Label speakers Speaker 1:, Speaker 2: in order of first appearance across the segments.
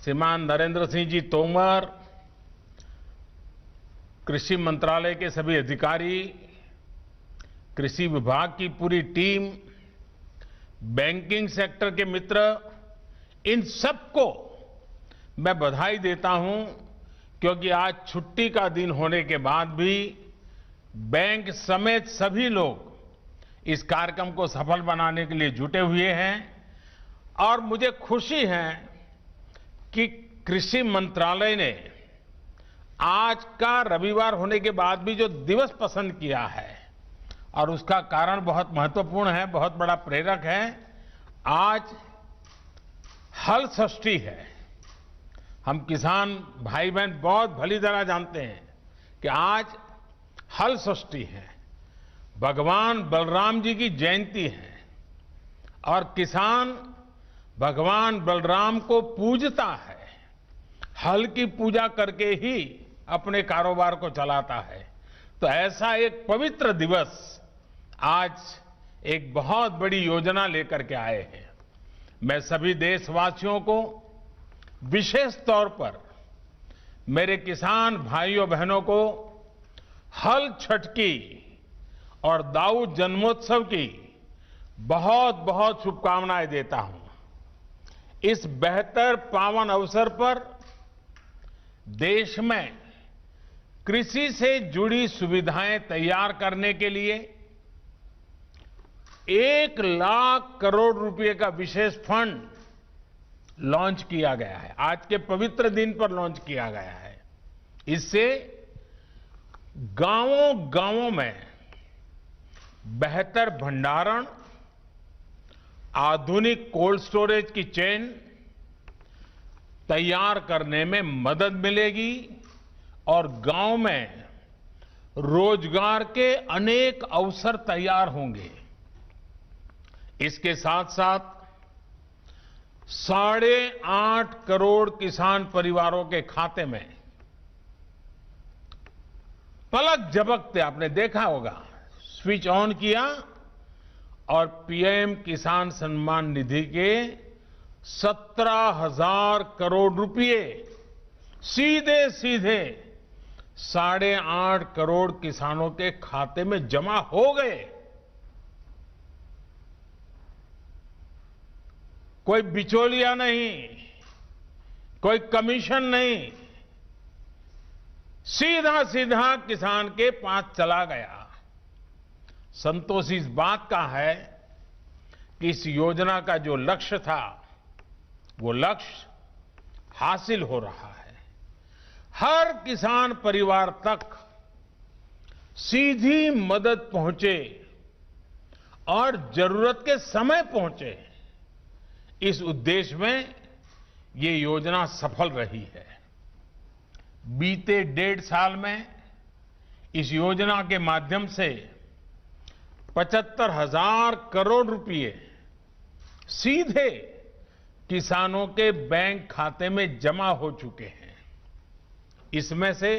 Speaker 1: श्रीमान नरेंद्र सिंह जी तोमर, कृषि मंत्रालय के सभी अधिकारी, कृषि विभाग की पूरी टीम, बैंकिंग सेक्टर के मित्र, इन सबको मैं बधाई देता हूं, क्योंकि आज छुट्टी का दिन होने के बाद भी बैंक समेत सभी लोग इस कार्यक्रम को सफल बनाने के लिए जुटे हुए हैं। और मुझे खुशी है कि कृषि मंत्रालय ने आज का रविवार होने के बाद भी जो दिवस पसंद किया है, और उसका कारण बहुत महत्वपूर्ण है, बहुत बड़ा प्रेरक है। आज हल षष्ठी है। हम किसान भाई बहन बहुत भली तरह जानते हैं कि आज हल षष्ठी है, भगवान बलराम जी की जयंती है, और किसान भगवान बलराम को पूजता है। हल की पूजा करके ही अपने कारोबार को चलाता है। तो ऐसा एक पवित्र दिवस आज एक बहुत बड़ी योजना लेकर के आए हैं। मैं सभी देशवासियों को, विशेष तौर पर मेरे किसान भाइयों बहनों को हल छठ की और दाऊ जन्मोत्सव की बहुत बहुत शुभकामनाएं देता हूं। इस बेहतर पावन अवसर पर देश में कृषि से जुड़ी सुविधाएं तैयार करने के लिए 1 लाख करोड़ रुपए का विशेष फंड लॉन्च किया गया है। आज के पवित्र दिन पर लॉन्च किया गया है। इससे गांवों गांवों में बेहतर भंडारण, आधुनिक कोल्ड स्टोरेज की चेन तैयार करने में मदद मिलेगी, और गांव में रोजगार के अनेक अवसर तैयार होंगे। इसके साथ साथ 8.5 करोड़ किसान परिवारों के खाते में पलक झपकते, आपने देखा होगा, स्विच ऑन किया और पीएम किसान सम्मान निधि के 17,000 करोड़ रुपए सीधे सीधे 8.5 करोड़ किसानों के खाते में जमा हो गए। कोई बिचौलिया नहीं, कोई कमीशन नहीं, सीधा सीधा किसान के पास चला गया। संतोष इस बात का है कि इस योजना का जो लक्ष्य था, वो लक्ष्य हासिल हो रहा है। हर किसान परिवार तक सीधी मदद पहुंचे और जरूरत के समय पहुंचे, इस उद्देश्य में ये योजना सफल रही है। बीते 1.5 साल में इस योजना के माध्यम से 75,000 करोड़ रुपए सीधे किसानों के बैंक खाते में जमा हो चुके हैं। इसमें से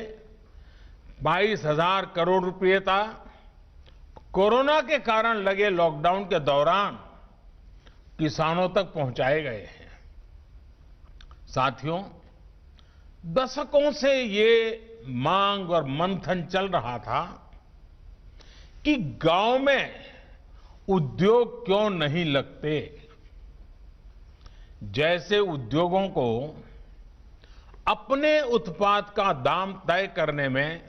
Speaker 1: 22,000 करोड़ रुपए था कोरोना के कारण लगे लॉकडाउन के दौरान किसानों तक पहुंचाए गए हैं। साथियों, दशकों से ये मांग और मंथन चल रहा था कि गांव में उद्योग क्यों नहीं लगते। जैसे उद्योगों को अपने उत्पाद का दाम तय करने में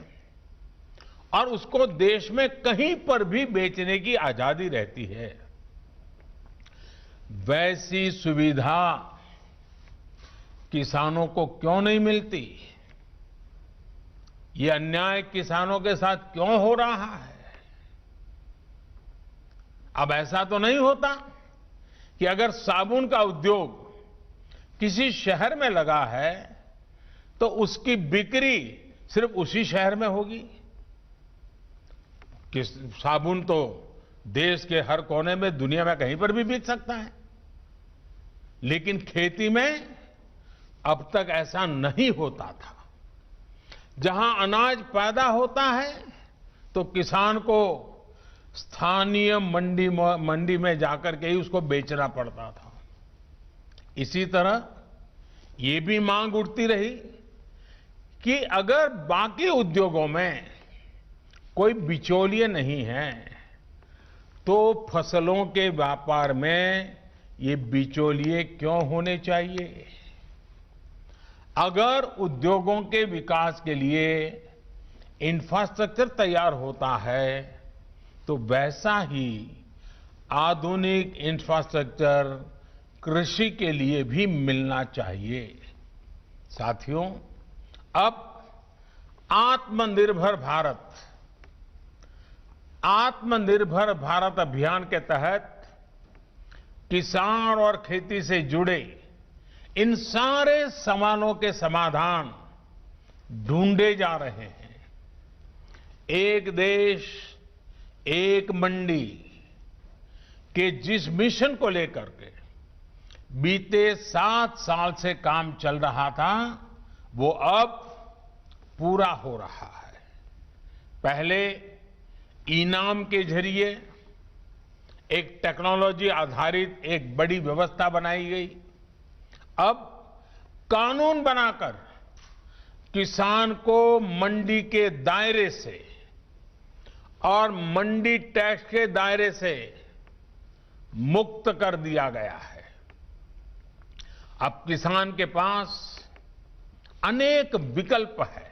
Speaker 1: और उसको देश में कहीं पर भी बेचने की आजादी रहती है, वैसी सुविधा किसानों को क्यों नहीं मिलती। ये अन्याय किसानों के साथ क्यों हो रहा है। अब ऐसा तो नहीं होता कि अगर साबुन का उद्योग किसी शहर में लगा है तो उसकी बिक्री सिर्फ उसी शहर में होगी। कि साबुन तो देश के हर कोने में, दुनिया में कहीं पर भी बिक सकता है, लेकिन खेती में अब तक ऐसा नहीं होता था। जहां अनाज पैदा होता है तो किसान को स्थानीय मंडी में जाकर के ही उसको बेचना पड़ता था। इसी तरह ये भी मांग उठती रही कि अगर बाकी उद्योगों में कोई बिचौलिए नहीं है तो फसलों के व्यापार में ये बिचौलिए क्यों होने चाहिए। अगर उद्योगों के विकास के लिए इंफ्रास्ट्रक्चर तैयार होता है तो वैसा ही आधुनिक इंफ्रास्ट्रक्चर कृषि के लिए भी मिलना चाहिए। साथियों, अब आत्मनिर्भर भारत अभियान के तहत किसान और खेती से जुड़े इन सारे सवालों के समाधान ढूंढे जा रहे हैं। एक देश एक मंडी के जिस मिशन को लेकर के बीते 7 साल से काम चल रहा था वो अब पूरा हो रहा है। पहले इनाम के जरिए एक टेक्नोलॉजी आधारित एक बड़ी व्यवस्था बनाई गई। अब कानून बनाकर किसान को मंडी के दायरे से और मंडी टैक्स के दायरे से मुक्त कर दिया गया है। अब किसान के पास अनेक विकल्प है।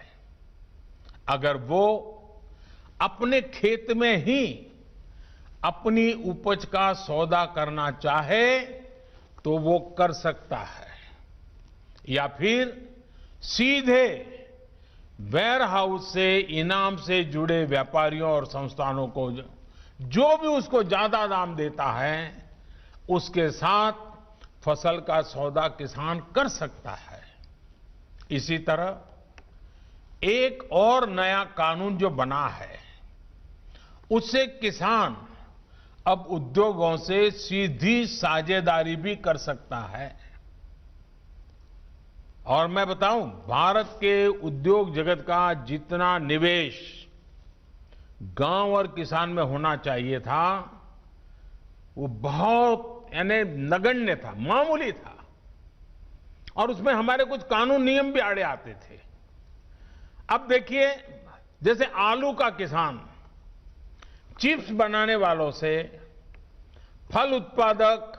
Speaker 1: अगर वो अपने खेत में ही अपनी उपज का सौदा करना चाहे तो वो कर सकता है, या फिर सीधे वेयर हाउस से इनाम से जुड़े व्यापारियों और संस्थानों को जो भी उसको ज्यादा दाम देता है उसके साथ फसल का सौदा किसान कर सकता है। इसी तरह एक और नया कानून जो बना है उससे किसान अब उद्योगों से सीधी साझेदारी भी कर सकता है। और मैं बताऊं, भारत के उद्योग जगत का जितना निवेश गांव और किसान में होना चाहिए था वो बहुत यानी नगण्य था, मामूली था, और उसमें हमारे कुछ कानून नियम भी आड़े आते थे। अब देखिए, जैसे आलू का किसान चिप्स बनाने वालों से फल उत्पादक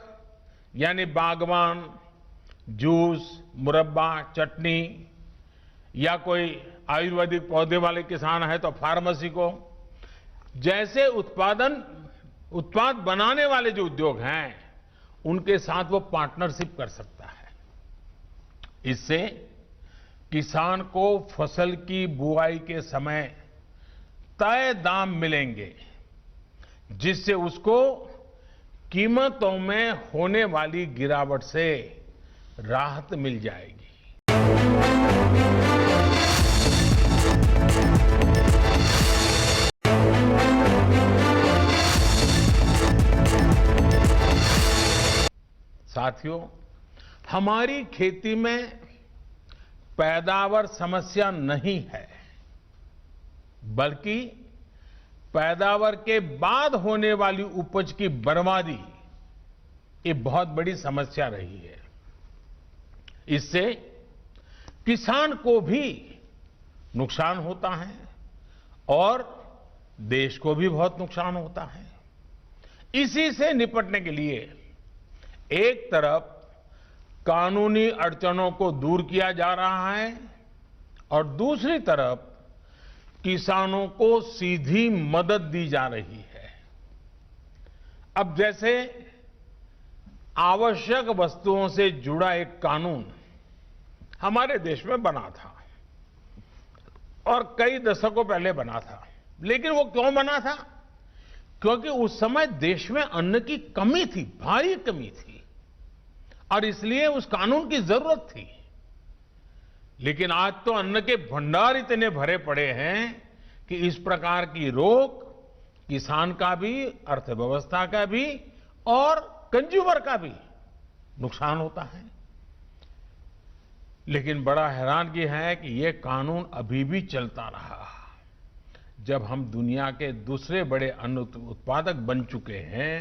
Speaker 1: यानी बागवान, जूस, मुरब्बा, चटनी, या कोई आयुर्वेदिक पौधे वाले किसान है तो फार्मेसी को, जैसे उत्पाद बनाने वाले जो उद्योग हैं उनके साथ वो पार्टनरशिप कर सकता है। इससे किसान को फसल की बुआई के समय तय दाम मिलेंगे, जिससे उसको कीमतों में होने वाली गिरावट से राहत मिल जाएगी। साथियों, हमारी खेती में पैदावार समस्या नहीं है, बल्कि पैदावार के बाद होने वाली उपज की बर्बादी ये बहुत बड़ी समस्या रही है। इससे किसान को भी नुकसान होता है और देश को भी बहुत नुकसान होता है। इसी से निपटने के लिए एक तरफ कानूनी अड़चनों को दूर किया जा रहा है और दूसरी तरफ किसानों को सीधी मदद दी जा रही है। अब जैसे आवश्यक वस्तुओं से जुड़ा एक कानून हमारे देश में बना था और कई दशकों पहले बना था, लेकिन वो क्यों बना था? क्योंकि उस समय देश में अन्न की कमी थी, भारी कमी थी, और इसलिए उस कानून की जरूरत थी। लेकिन आज तो अन्न के भंडार इतने भरे पड़े हैं कि इस प्रकार की रोक किसान का भी, अर्थव्यवस्था का भी और कंज्यूमर का भी नुकसान होता है। लेकिन बड़ा हैरानगी है कि ये कानून अभी भी चलता रहा। जब हम दुनिया के दूसरे बड़े अन्न उत्पादक बन चुके हैं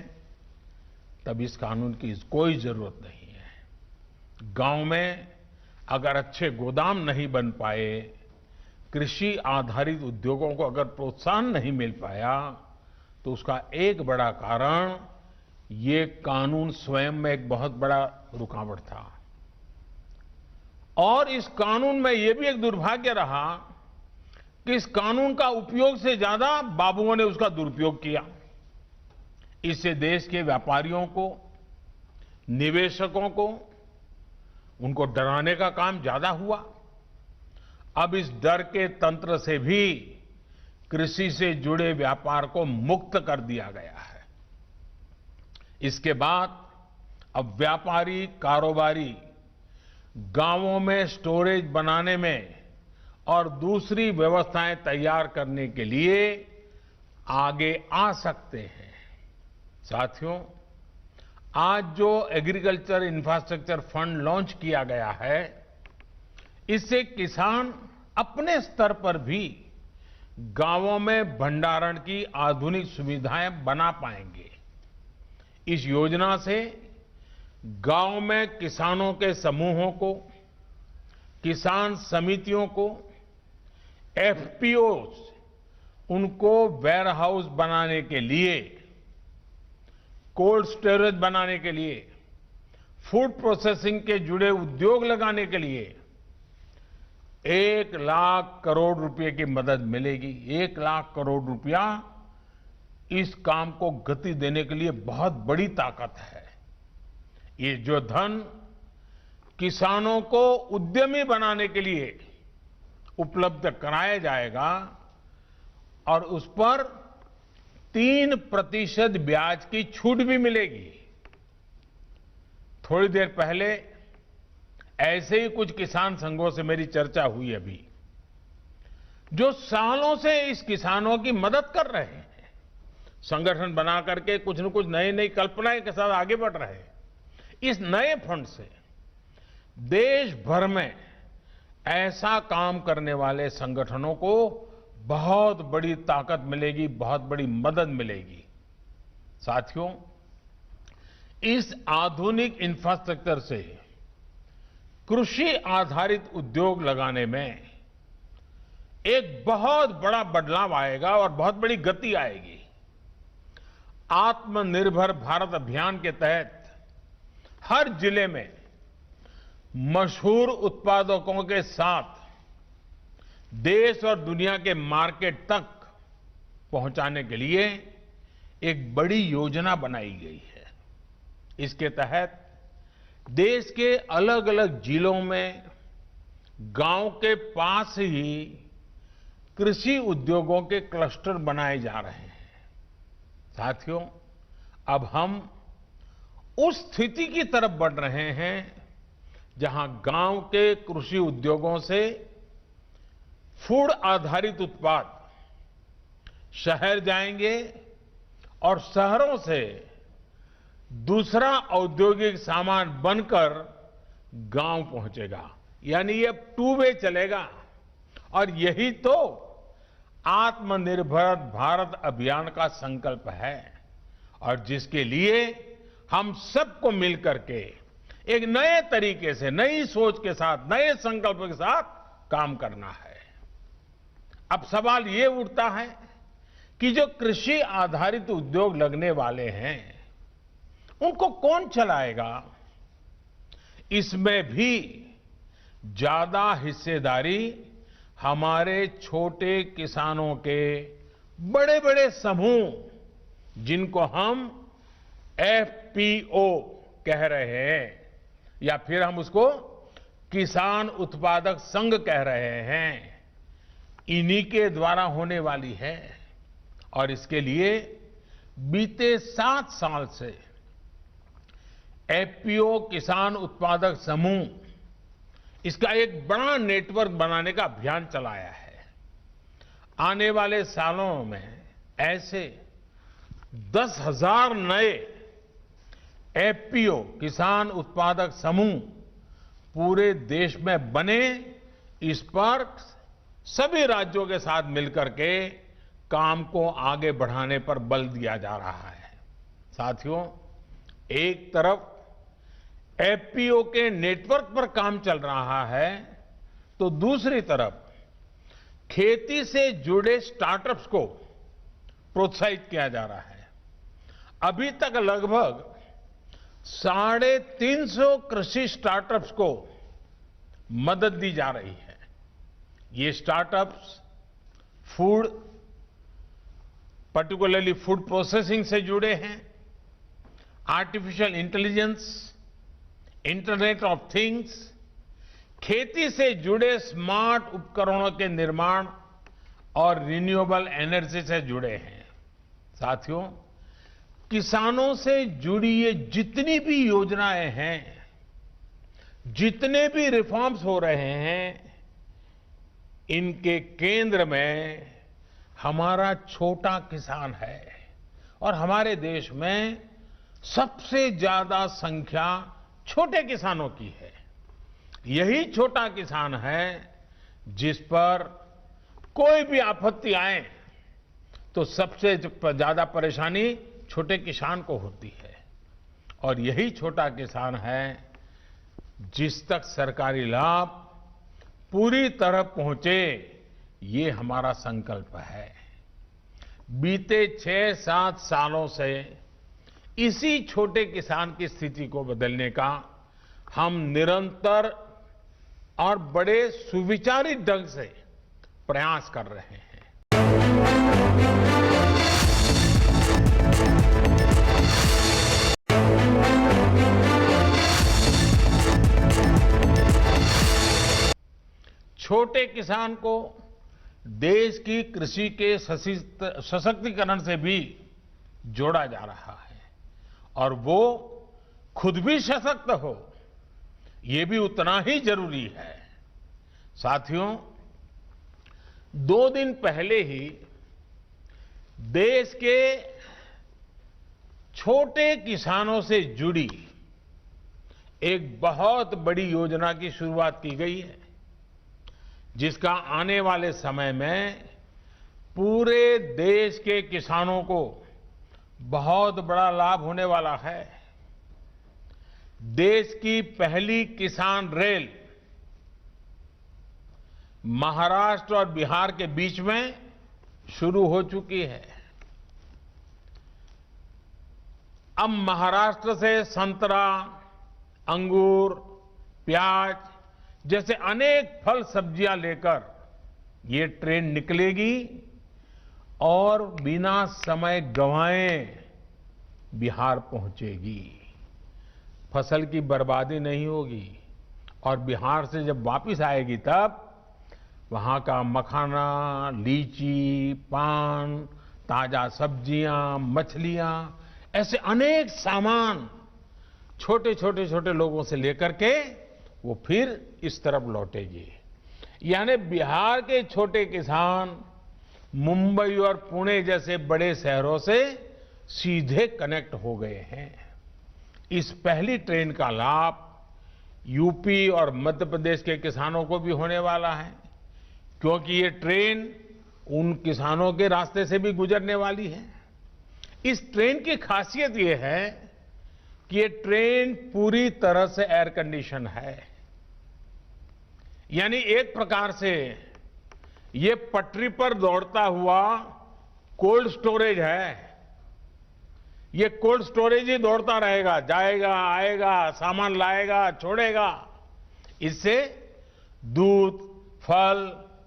Speaker 1: तब इस कानून की कोई जरूरत नहीं है। गांव में अगर अच्छे गोदाम नहीं बन पाए, कृषि आधारित उद्योगों को अगर प्रोत्साहन नहीं मिल पाया, तो उसका एक बड़ा कारण ये कानून स्वयं में एक बहुत बड़ा रुकावट था। और इस कानून में ये भी एक दुर्भाग्य रहा कि इस कानून का उपयोग से ज्यादा बाबुओं ने उसका दुरुपयोग किया। इससे देश के व्यापारियों को, निवेशकों को, उनको डराने का काम ज्यादा हुआ। अब इस डर के तंत्र से भी कृषि से जुड़े व्यापार को मुक्त कर दिया गया है। इसके बाद अब व्यापारी, कारोबारी गांवों में स्टोरेज बनाने में और दूसरी व्यवस्थाएं तैयार करने के लिए आगे आ सकते हैं। साथियों, आज जो एग्रीकल्चर इंफ्रास्ट्रक्चर फंड लॉन्च किया गया है, इससे किसान अपने स्तर पर भी गांवों में भंडारण की आधुनिक सुविधाएं बना पाएंगे। इस योजना से गांव में किसानों के समूहों को, किसान समितियों को, एफपीओs, उनको वेयर हाउस बनाने के लिए, कोल्ड स्टोरेज बनाने के लिए, फूड प्रोसेसिंग के जुड़े उद्योग लगाने के लिए 1 लाख करोड़ रुपए की मदद मिलेगी। 1 लाख करोड़ रुपया इस काम को गति देने के लिए बहुत बड़ी ताकत है। ये जो धन किसानों को उद्यमी बनाने के लिए उपलब्ध कराया जाएगा और उस पर 3% ब्याज की छूट भी मिलेगी। थोड़ी देर पहले ऐसे ही कुछ किसान संघों से मेरी चर्चा हुई अभी, जो सालों से इस किसानों की मदद कर रहे हैं, संगठन बना करके कुछ न कुछ नई नई कल्पनाएं के साथ आगे बढ़ रहे हैं। इस नए फंड से देश भर में ऐसा काम करने वाले संगठनों को बहुत बड़ी ताकत मिलेगी, बहुत बड़ी मदद मिलेगी। साथियों, इस आधुनिक इंफ्रास्ट्रक्चर से कृषि आधारित उद्योग लगाने में एक बहुत बड़ा बदलाव आएगा और बहुत बड़ी गति आएगी। आत्मनिर्भर भारत अभियान के तहत हर जिले में मशहूर उत्पादकों के साथ देश और दुनिया के मार्केट तक पहुंचाने के लिए एक बड़ी योजना बनाई गई है। इसके तहत देश के अलग अलग जिलों में गांव के पास ही कृषि उद्योगों के क्लस्टर बनाए जा रहे हैं। साथियों, अब हम उस स्थिति की तरफ बढ़ रहे हैं जहां गांव के कृषि उद्योगों से फूड आधारित उत्पाद शहर जाएंगे और शहरों से दूसरा औद्योगिक सामान बनकर गांव पहुंचेगा। यानी ये 2 वे चलेगा। और यही तो आत्मनिर्भर भारत अभियान का संकल्प है और जिसके लिए हम सबको मिलकर के एक नए तरीके से, नई सोच के साथ, नए संकल्प के साथ काम करना है। अब सवाल ये उठता है कि जो कृषि आधारित उद्योग लगने वाले हैं, उनको कौन चलाएगा? इसमें भी ज्यादा हिस्सेदारी हमारे छोटे किसानों के बड़े बड़े समूह, जिनको हम एफपीओ कह रहे हैं या फिर हम उसको किसान उत्पादक संघ कह रहे हैं, इन्हीं के द्वारा होने वाली है। और इसके लिए बीते 7 साल से एफपीओ किसान उत्पादक समूह, इसका एक बड़ा नेटवर्क बनाने का अभियान चलाया है। आने वाले सालों में ऐसे 10,000 नए एफपीओ किसान उत्पादक समूह पूरे देश में बने, इस पर सभी राज्यों के साथ मिलकर के काम को आगे बढ़ाने पर बल दिया जा रहा है। साथियों, एक तरफ एफपीओ के नेटवर्क पर काम चल रहा है, तो दूसरी तरफ खेती से जुड़े स्टार्टअप्स को प्रोत्साहित किया जा रहा है। अभी तक लगभग 350 कृषि स्टार्टअप्स को मदद दी जा रही है। ये startups food, particularly food processing से जुड़े हैं, artificial intelligence, internet of things, खेती से जुड़े स्मार्ट उपकरणों के निर्माण और रिन्यूएबल एनर्जी से जुड़े हैं। साथियों, किसानों से जुड़ी ये जितनी भी योजनाएं हैं, जितने भी रिफॉर्म्स हो रहे हैं, इनके केंद्र में हमारा छोटा किसान है और हमारे देश में सबसे ज्यादा संख्या छोटे किसानों की है। यही छोटा किसान है जिस पर कोई भी आपत्ति आए तो सबसे ज्यादा परेशानी छोटे किसान को होती है, और यही छोटा किसान है जिस तक सरकारी लाभ पूरी तरह पहुंचे, ये हमारा संकल्प है। बीते 6-7 सालों से इसी छोटे किसान की स्थिति को बदलने का हम निरंतर और बड़े सुविचारित ढंग से प्रयास कर रहे हैं। छोटे किसान को देश की कृषि के सशक्तिकरण से भी जोड़ा जा रहा है, और वो खुद भी सशक्त हो, ये भी उतना ही जरूरी है। साथियों, 2 दिन पहले ही देश के छोटे किसानों से जुड़ी एक बहुत बड़ी योजना की शुरुआत की गई है, जिसका आने वाले समय में पूरे देश के किसानों को बहुत बड़ा लाभ होने वाला है। देश की पहली किसान रेल महाराष्ट्र और बिहार के बीच में शुरू हो चुकी है। अब महाराष्ट्र से संतरा, अंगूर, प्याज जैसे अनेक फल सब्जियां लेकर ये ट्रेन निकलेगी और बिना समय गंवाए बिहार पहुंचेगी। फसल की बर्बादी नहीं होगी, और बिहार से जब वापस आएगी तब वहां का मखाना, लीची, पान, ताजा सब्जियां, मछलियां, ऐसे अनेक सामान छोटे छोटे लोगों से लेकर के वो फिर इस तरफ लौटेगी। यानी बिहार के छोटे किसान मुंबई और पुणे जैसे बड़े शहरों से सीधे कनेक्ट हो गए हैं। इस पहली ट्रेन का लाभ यूपी और मध्य प्रदेश के किसानों को भी होने वाला है, क्योंकि ये ट्रेन उन किसानों के रास्ते से भी गुजरने वाली है। इस ट्रेन की खासियत ये है कि ये ट्रेन पूरी तरह से एयर कंडीशन है, यानी एक प्रकार से ये पटरी पर दौड़ता हुआ कोल्ड स्टोरेज है। ये कोल्ड स्टोरेज ही दौड़ता रहेगा, जाएगा, आएगा, सामान लाएगा, छोड़ेगा। इससे दूध, फल,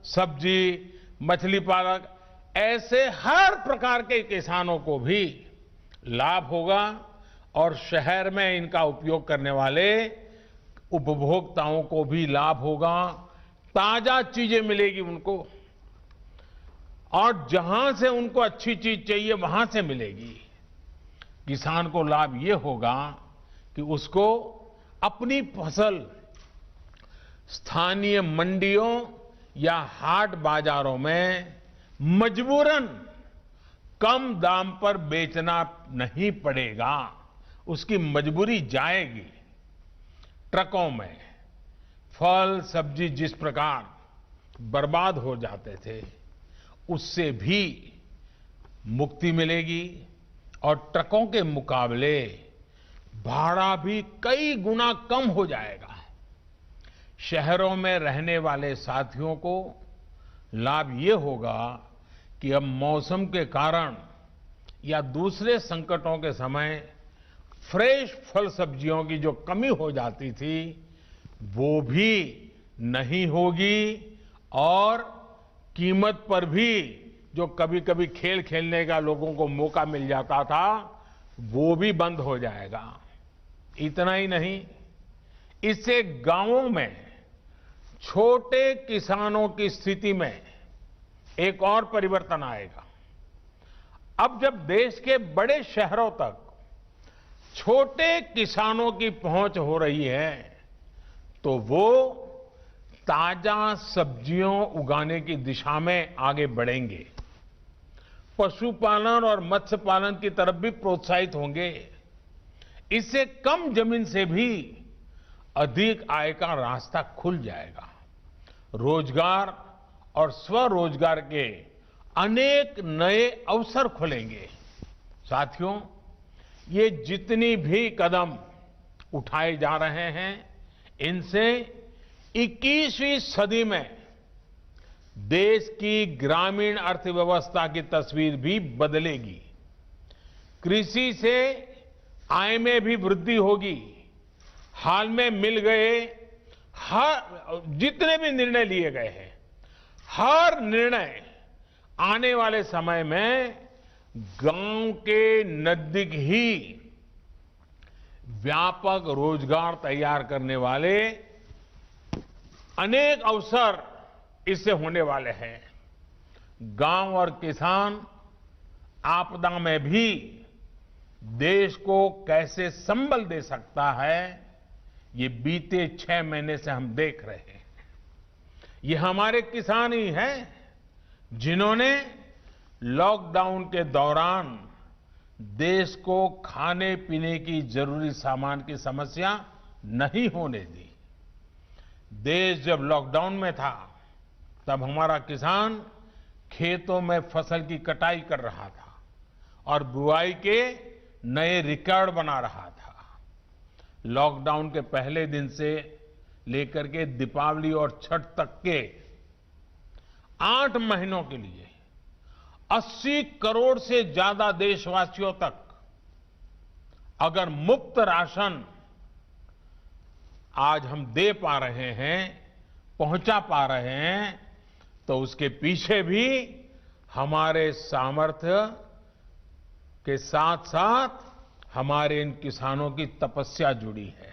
Speaker 1: सब्जी, मछली पालक ऐसे हर प्रकार के किसानों को भी लाभ होगा, और शहर में इनका उपयोग करने वाले उपभोक्ताओं को भी लाभ होगा। ताजा चीजें मिलेगी उनको, और जहां से उनको अच्छी चीज चाहिए वहां से मिलेगी। किसान को लाभ ये होगा कि उसको अपनी फसल स्थानीय मंडियों या हाट बाजारों में मजबूरन कम दाम पर बेचना नहीं पड़ेगा। उसकी मजबूरी जाएगी। ट्रकों में फल सब्जी जिस प्रकार बर्बाद हो जाते थे, उससे भी मुक्ति मिलेगी, और ट्रकों के मुकाबले भाड़ा भी कई गुना कम हो जाएगा। शहरों में रहने वाले साथियों को लाभ ये होगा कि अब मौसम के कारण या दूसरे संकटों के समय फ्रेश फल सब्जियों की जो कमी हो जाती थी वो भी नहीं होगी और कीमत पर भी जो कभी कभी खेल खेलने का लोगों को मौका मिल जाता था वो भी बंद हो जाएगा। इतना ही नहीं, इससे गांवों में छोटे किसानों की स्थिति में एक और परिवर्तन आएगा। अब जब देश के बड़े शहरों तक छोटे किसानों की पहुंच हो रही है तो वो ताजा सब्जियों उगाने की दिशा में आगे बढ़ेंगे, पशुपालन और मत्स्य पालन की तरफ भी प्रोत्साहित होंगे। इससे कम जमीन से भी अधिक आय का रास्ता खुल जाएगा। रोजगार और स्वरोजगार के अनेक नए अवसर खुलेंगे। साथियों, ये जितनी भी कदम उठाए जा रहे हैं इनसे 21वीं सदी में देश की ग्रामीण अर्थव्यवस्था की तस्वीर भी बदलेगी। कृषि से आय में भी वृद्धि होगी। हाल में मिल गए जितने भी निर्णय लिए गए हैं, हर निर्णय आने वाले समय में गांव के नजदीक ही व्यापक रोजगार तैयार करने वाले अनेक अवसर इससे होने वाले हैं। गांव और किसान आपदा में भी देश को कैसे संबल दे सकता है, ये बीते 6 महीने से हम देख रहे हैं। ये हमारे किसान ही हैं जिन्होंने लॉकडाउन के दौरान देश को खाने पीने की जरूरी सामान की समस्या नहीं होने दी। देश जब लॉकडाउन में था तब हमारा किसान खेतों में फसल की कटाई कर रहा था और बुआई के नए रिकॉर्ड बना रहा था। लॉकडाउन के पहले दिन से लेकर के दीपावली और छठ तक के 8 महीनों के लिए 80 करोड़ से ज्यादा देशवासियों तक अगर मुफ्त राशन आज हम दे पा रहे हैं, पहुंचा पा रहे हैं, तो उसके पीछे भी हमारे सामर्थ्य के साथ साथ हमारे इन किसानों की तपस्या जुड़ी है।